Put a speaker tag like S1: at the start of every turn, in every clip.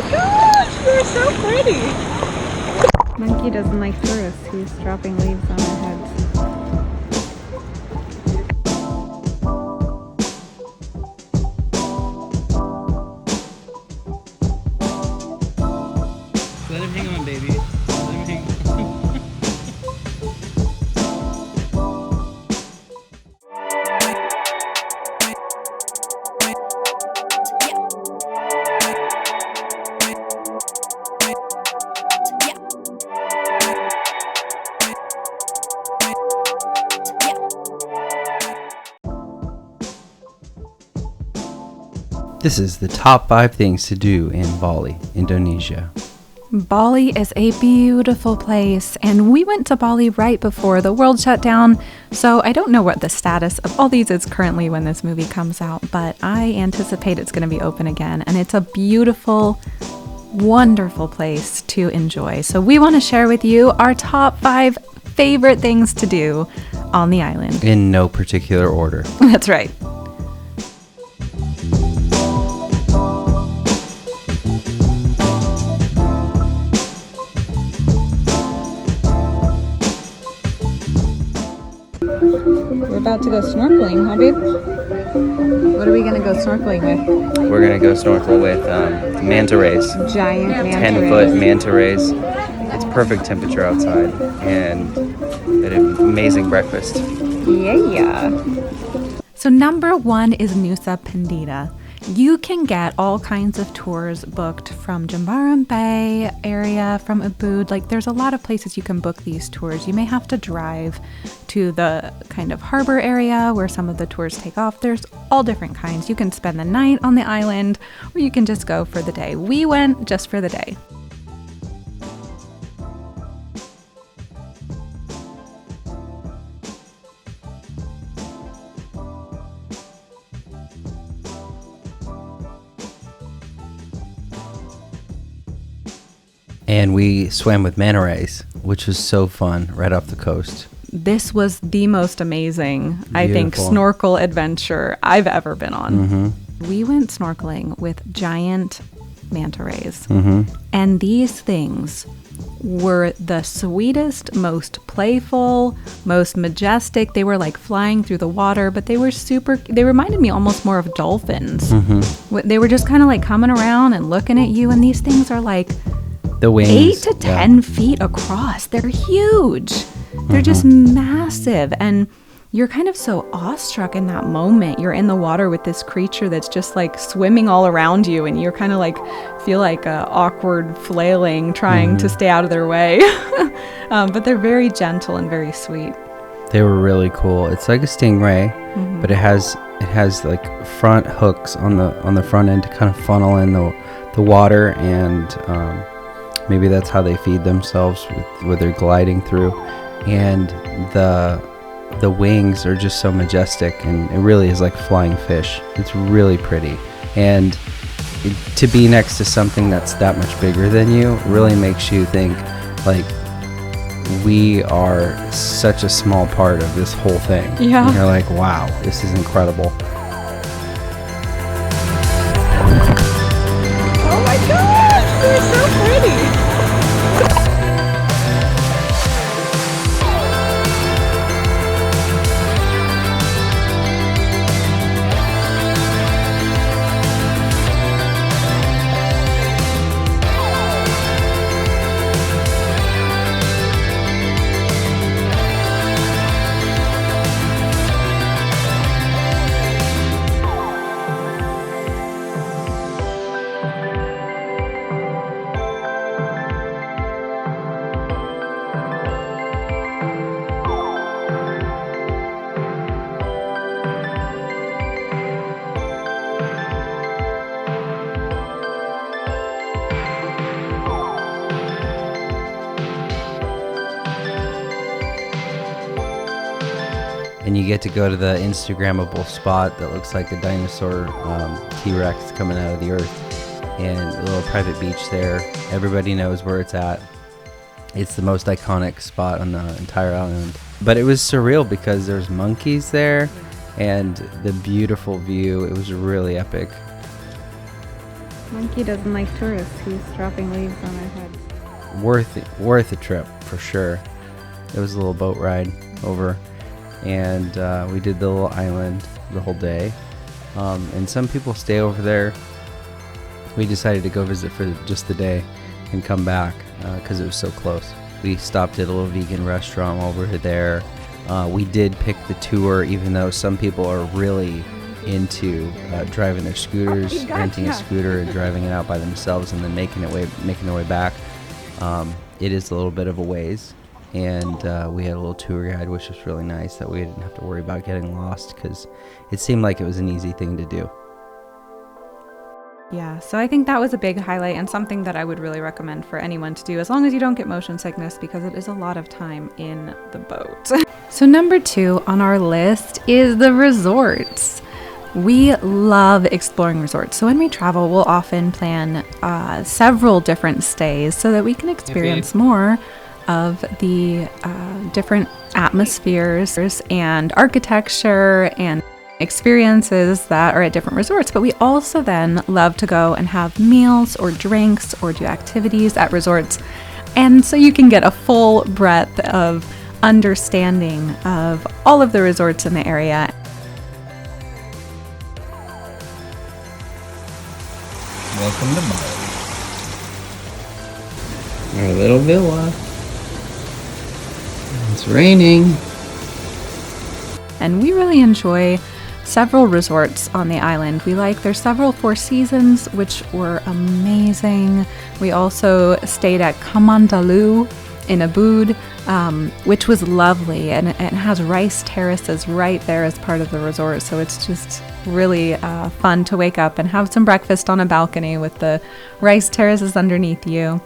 S1: my gosh, they're so pretty. Monkey doesn't like tourists. He's dropping leaves on their heads.
S2: Let him hang on, baby. Let him hang on.
S3: This is the top 5 things to do in Bali, Indonesia.
S1: Bali is a beautiful place, and we went to Bali right before the world shut down, so I don't know what the status of all these is currently when this movie comes out, but I anticipate it's going to be open again, and it's a beautiful, wonderful place to enjoy. So we want to share with you our top 5 favorite things to do on the island.
S3: In no particular order.
S1: That's right. We're about to go snorkeling, huh, babe? What are we going to go snorkeling with?
S3: We're going to go snorkel with manta rays.
S1: Giant manta
S3: 10-foot
S1: rays.
S3: manta rays. It's perfect temperature outside and an amazing breakfast.
S1: Yeah. So number 1 is Nusa Pandita. You can get all kinds of tours booked from Jimbaran Bay area, from Ubud. Like, there's a lot of places you can book these tours. You may have to drive to the kind of harbor area where some of the tours take off. There's all different kinds. You can spend the night on the island, or you can just go for the day. We went just for the day.
S3: And we swam with manta rays, which was so fun, right off the coast.
S1: This was the most amazing, I think,
S3: Beautiful.
S1: snorkel adventure I've ever been on.
S3: Mm-hmm.
S1: We went snorkeling with giant manta rays.
S3: Mm-hmm.
S1: And these things were the sweetest, most playful, most majestic. They were like flying through the water, but they reminded me almost more of dolphins.
S3: Mm-hmm.
S1: They were just kind of like coming around and looking at you. And these things are like
S3: The wings.
S1: 8 to 10 feet across. They're huge. They're just massive. And you're kind of so awestruck in that moment. You're in the water with this creature that's just like swimming all around you, and you're kind of like feel like awkward flailing, trying to stay out of their way. But they're very gentle and very sweet.
S3: They were really cool. It's like a stingray, but it has like front hooks on the front end to kind of funnel in the water, and maybe that's how they feed themselves where they're gliding through. And the wings are just so majestic, and it really is like flying fish. It's really pretty. And to be next to something that's that much bigger than you really makes you think, like, we are such a small part of this whole thing.
S1: Yeah.
S3: And you're like, wow, this is incredible.
S1: Oh my gosh, they're so pretty.
S3: And you get to go to the Instagrammable spot that looks like a dinosaur T-Rex coming out of the earth, and a little private beach there. Everybody knows where it's at. It's the most iconic spot on the entire island. But it was surreal because there's monkeys there and the beautiful view. It was really epic.
S1: Monkey doesn't like tourists. He's dropping leaves on our heads.
S3: Worth a trip for sure. It was a little boat ride over, and we did the little island the whole day. And some people stay over there. We decided to go visit for just the day and come back because it was so close. We stopped at a little vegan restaurant over there. We did pick the tour, even though some people are really into driving their scooters, renting a scooter and driving it out by themselves and then making their way back. It is a little bit of a ways, and we had a little tour guide, which was really nice, that we didn't have to worry about getting lost because it seemed like it was an easy thing to do.
S1: Yeah, so I think that was a big highlight and something that I would really recommend for anyone to do, as long as you don't get motion sickness, because it is a lot of time in the boat. So number 2 on our list is the resorts. We love exploring resorts. So when we travel, we'll often plan several different stays so that we can experience more of the different atmospheres and architecture and experiences that are at different resorts. But we also then love to go and have meals or drinks or do activities at resorts. And so you can get a full breadth of understanding of all of the resorts in the area.
S3: Welcome to Bali. Our little villa. It's raining.
S1: And we really enjoy several resorts on the island. There's several Four Seasons, which were amazing. We also stayed at Kamandalu in Ubud, which was lovely, and it has Rice Terraces right there as part of the resort, so it's just really fun to wake up and have some breakfast on a balcony with the Rice Terraces underneath you.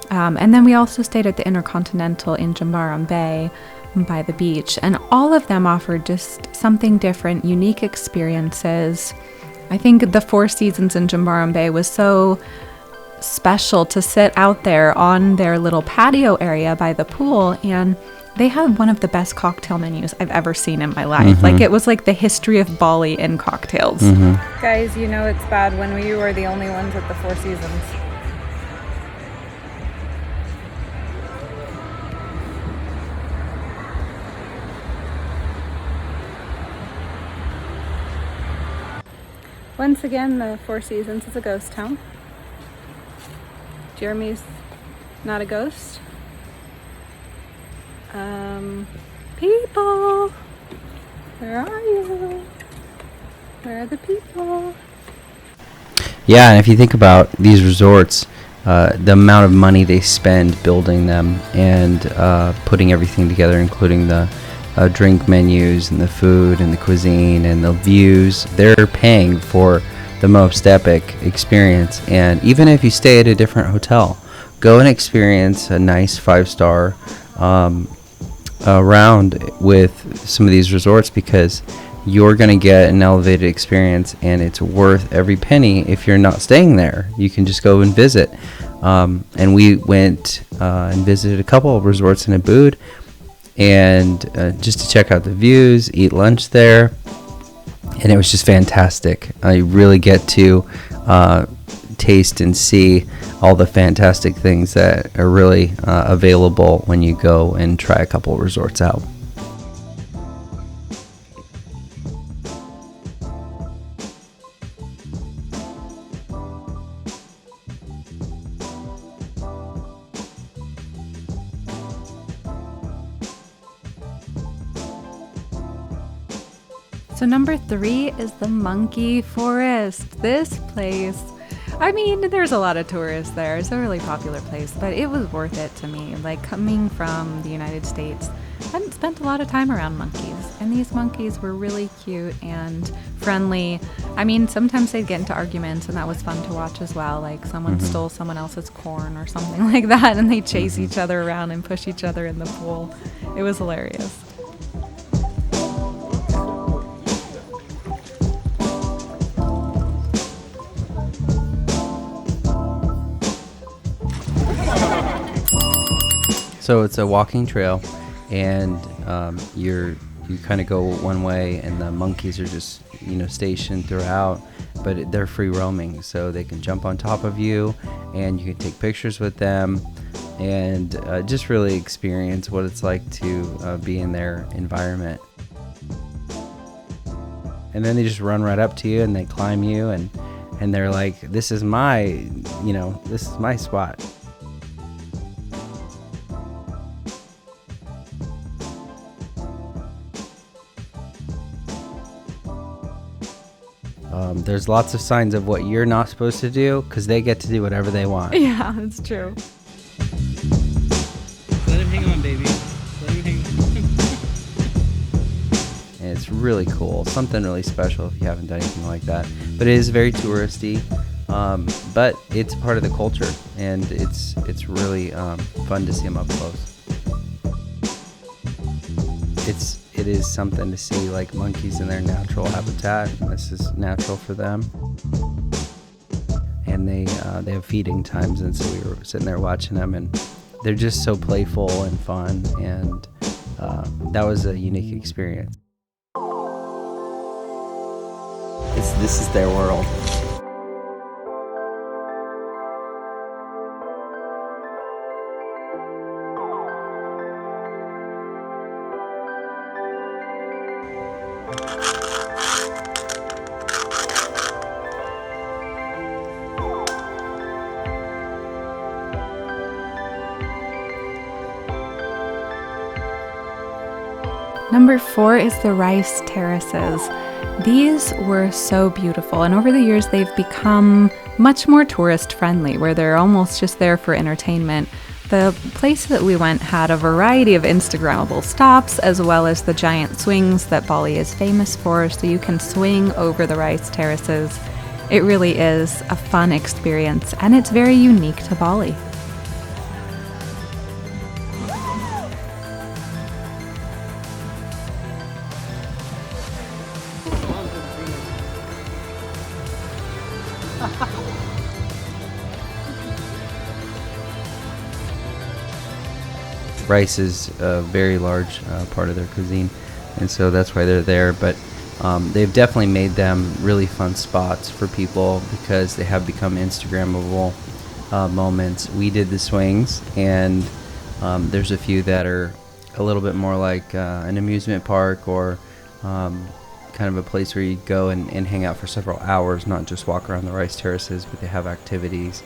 S1: And then we also stayed at the Intercontinental in Jimbaran Bay by the beach, and all of them offered just something different, unique experiences. I think the Four Seasons in Jimbaran Bay was so special to sit out there on their little patio area by the pool, and they had one of the best cocktail menus I've ever seen in my life.
S3: Mm-hmm.
S1: Like, it was like the history of Bali in cocktails.
S3: Mm-hmm.
S1: Guys, you know it's bad when you are the only ones at the Four Seasons. Once again, the Four Seasons is a ghost town. Jeremy's not a ghost. People, where are you? Where are the people?
S3: Yeah, and if you think about these resorts, the amount of money they spend building them and putting everything together, including the drink menus and the food and the cuisine and the views, they're paying for the most epic experience. And even if you stay at a different hotel, go and experience a nice 5-star round with some of these resorts, because you're going to get an elevated experience, and it's worth every penny. If you're not staying there, you can just go and visit. And we went and visited a couple of resorts in Ubud, and just to check out the views, eat lunch there, and it was just fantastic. You really get to taste and see all the fantastic things that are really available when you go and try a couple of resorts out.
S1: So number 3 is the Monkey Forest. This place, I mean, there's a lot of tourists there. It's a really popular place, but it was worth it to me. Like, coming from the United States, I hadn't spent a lot of time around monkeys, and these monkeys were really cute and friendly. I mean, sometimes they'd get into arguments, and that was fun to watch as well. Like, someone stole someone else's corn or something like that, and they chase each other around and push each other in the pool. It was hilarious.
S3: So it's a walking trail, and you kind of go one way, and the monkeys are just stationed throughout, but they're free roaming, so they can jump on top of you and you can take pictures with them and just really experience what it's like to be in their environment. And then they just run right up to you and they climb you and they're like, this is my spot. There's lots of signs of what you're not supposed to do because they get to do whatever they want.
S1: Yeah, that's true.
S2: Let him hang on, baby. Let him hang on.
S3: And it's really cool. Something really special if you haven't done anything like that. But it is very touristy. But it's part of the culture, and it's really fun to see them up close. It is something to see, like monkeys in their natural habitat. This is natural for them. And they have feeding times, and so we were sitting there watching them, and they're just so playful and fun, and that was a unique experience. This is their world.
S1: Number 4 is the Rice Terraces. These were so beautiful, and over the years they've become much more tourist friendly, where they're almost just there for entertainment. The place that we went had a variety of Instagrammable stops, as well as the giant swings that Bali is famous for, so you can swing over the Rice Terraces. It really is a fun experience, and it's very unique to Bali.
S3: Rice is a very large part of their cuisine, and so that's why they're there. But they've definitely made them really fun spots for people because they have become Instagrammable moments. We did the swings, and there's a few that are a little bit more like an amusement park or kind of a place where you go and hang out for several hours, not just walk around the Rice Terraces, but they have activities.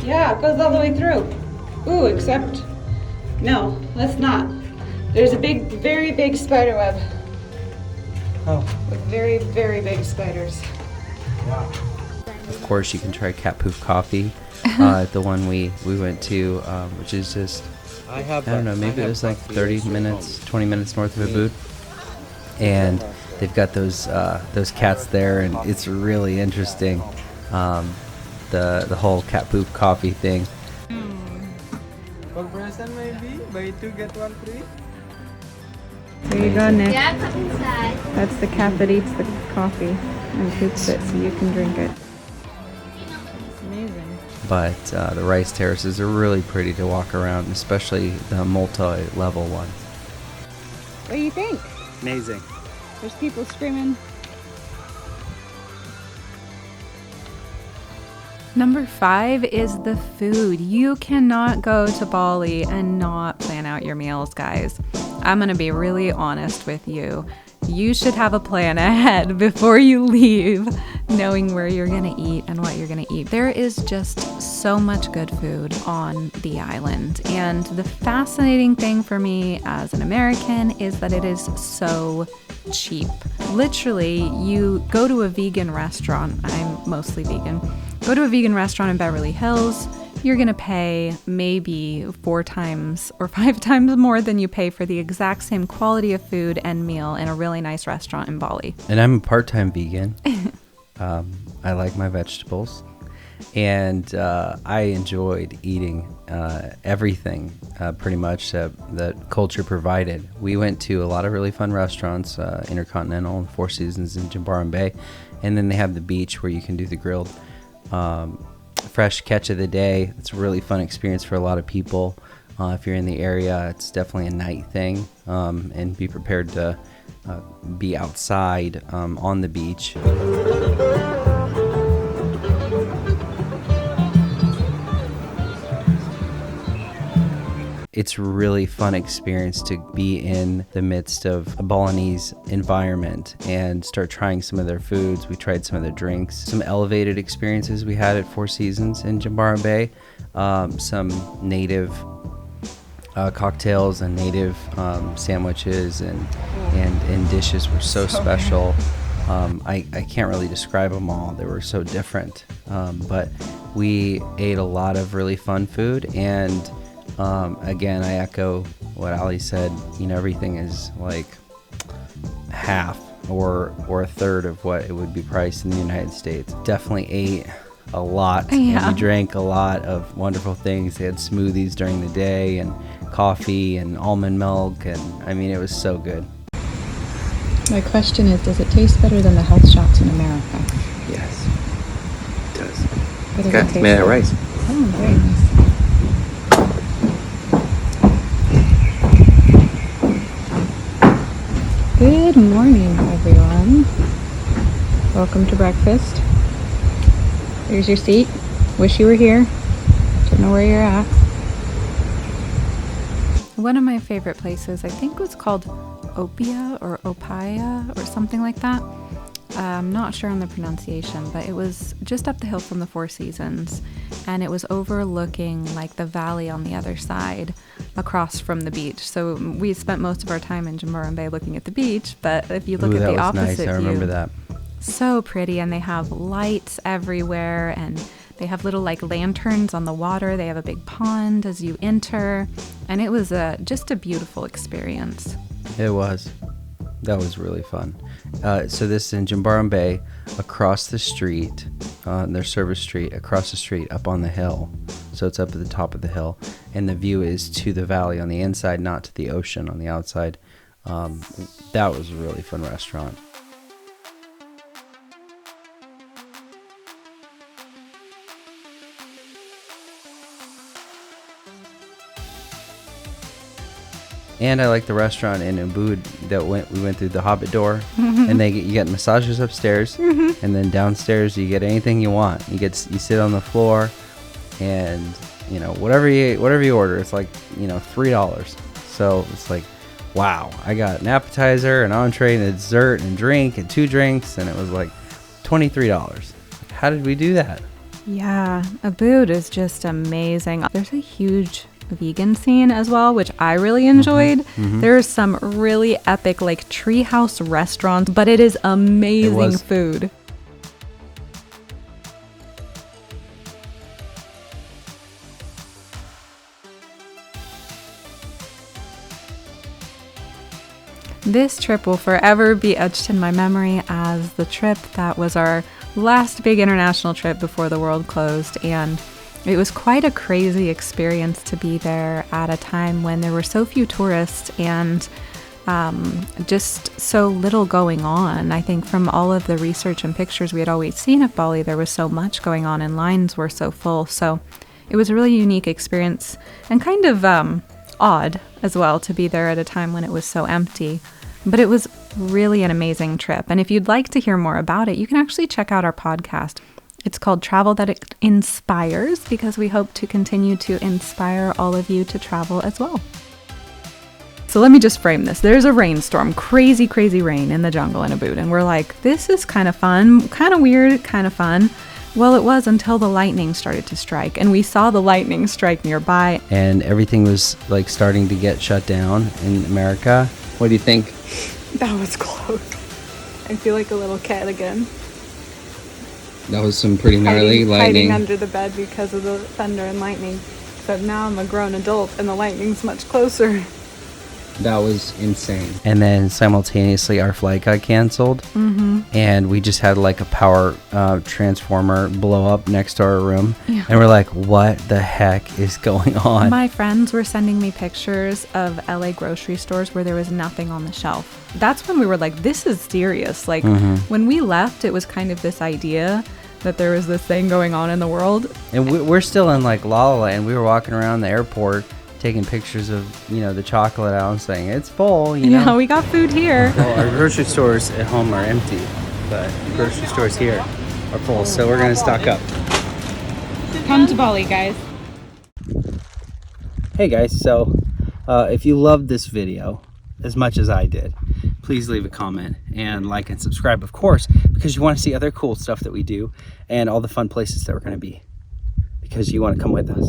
S4: Yeah, it goes all the way through. Ooh, except, no, let's not. There's a big, very big spider web.
S2: Oh.
S4: With very, very big spiders.
S2: Wow.
S3: Of course, you can try cat poop coffee at the one we went to, which is just, I don't know, maybe it was like 30 minutes, 20 minutes north of Ubud. And they've got those cats there, and it's really interesting. The whole cat poop coffee thing.
S2: For present maybe, buy 2 get 1 free.
S1: There you go, Nick.
S5: Yeah, come inside.
S1: That's the cat that eats the coffee and poops it so you can drink it. It's amazing.
S3: But the Rice Terraces are really pretty to walk around, especially the multi-level one.
S4: What do you think?
S2: Amazing.
S4: There's people screaming.
S1: Number 5 is the food. You cannot go to Bali and not plan out your meals, guys. I'm gonna be really honest with you. You should have a plan ahead before you leave, knowing where you're gonna eat and what you're gonna eat. There is just so much good food on the island. And the fascinating thing for me as an American is that it is so cheap. Literally, you go to a vegan restaurant. I'm mostly vegan. Go to a vegan restaurant in Beverly Hills, you're gonna pay maybe 4 times or 5 times more than you pay for the exact same quality of food and meal in a really nice restaurant in Bali.
S3: And I'm a part-time vegan. I like my vegetables, and I enjoyed eating everything pretty much that culture provided. We went to a lot of really fun restaurants, Intercontinental and Four Seasons in Jimbaran Bay, and then they have the beach where you can do the grilled fresh catch of the day. It's a really fun experience for a lot of people. If you're in the area, it's definitely a night thing, and be prepared to be outside on the beach. It's a really fun experience to be in the midst of a Balinese environment and start trying some of their foods. We tried some of their drinks, some elevated experiences we had at Four Seasons in Jimbaran Bay, some native cocktails and native sandwiches and dishes were so special. I can't really describe them all. They were so different. But we ate a lot of really fun food, and again, I echo what Ali said. You know, everything is like half or a third of what it would be priced in the United States. Definitely ate a lot, and we drank a lot of wonderful things. They had smoothies during the day and coffee and almond milk, and I mean, it was so good.
S5: My question is, does it taste better than the health shots in America?
S6: Yes, it does.
S5: What does
S6: Okay,
S5: it taste
S6: made out of
S5: like?
S6: rice.
S5: Oh, very nice. Good morning, everyone. Welcome to breakfast. Here's your seat. Wish you were here. Don't know where you're at.
S1: One of my favorite places, I think, was called Opia or Opaya or something like that. I'm not sure on the pronunciation, but it was just up the hill from the Four Seasons, and it was overlooking like the valley on the other side across from the beach. So we spent most of our time in Jimbaran Bay looking at the beach, but if you look at the opposite
S3: nice. I remember
S1: view,
S3: that.
S1: so pretty, and they have lights everywhere, and they have little like lanterns on the water. They have a big pond as you enter, and it was just a beautiful experience.
S3: It was. That was really fun. So this is in Jimbaran Bay, across the street, their service street, across the street, up on the hill. So it's up at the top of the hill, and the view is to the valley on the inside, not to the ocean on the outside. That was a really fun restaurant. And I like the restaurant in Ubud that we went through the Hobbit door, and you get massages upstairs, and then downstairs you get anything you want. You sit on the floor, and you know whatever you order, it's like $3. So it's like, wow, I got an appetizer, an entree, and a dessert, and a drink, and 2 drinks, and it was like $23. How did we do that?
S1: Yeah, Ubud is just amazing. There's a huge vegan scene as well, which I really enjoyed. There's some really epic like treehouse restaurants, but it is amazing food. This trip will forever be etched in my memory as the trip that was our last big international trip before the world closed, and it was quite a crazy experience to be there at a time when there were so few tourists and just so little going on. I think from all of the research and pictures we had always seen of Bali, there was so much going on and lines were so full. So it was a really unique experience and kind of odd as well to be there at a time when it was so empty. But it was really an amazing trip. And if you'd like to hear more about it, you can actually check out our podcast. It's called Travel That Inspires, because we hope to continue to inspire all of you to travel as well. So let me just frame this. There's a rainstorm, crazy, crazy rain in the jungle in Ubud. And we're like, this is kind of fun, kind of weird, kind of fun. Well, it was until the lightning started to strike, and we saw the lightning strike nearby.
S3: And everything was like starting to get shut down in America. What do you think?
S1: That was close. I feel like a little kid again.
S3: That was some pretty gnarly lightning.
S1: Hiding under the bed because of the thunder and lightning. But now I'm a grown adult and the lightning's much closer.
S3: That was insane. And then simultaneously our flight got canceled. And we just had like a power transformer blow up next to our room. Yeah. And we're like, what the heck is going on?
S1: My friends were sending me pictures of LA grocery stores where there was nothing on the shelf. That's when we were like, this is serious. Like when we left, it was kind of this idea that there was this thing going on in the world.
S3: And we're still in like La La Land. We were walking around the airport taking pictures of, you know, the chocolate aisle and saying it's full, you
S1: Yeah,
S3: know.
S1: we got food here.
S3: Well, our grocery stores at home are empty, but the grocery stores here are full, so we're gonna stock up.
S1: Come to Bali, guys.
S3: Hey guys, so if you loved this video as much as I did, please leave a comment and like and subscribe, of course, because you want to see other cool stuff that we do and all the fun places that we're going to be, because you want to come with us.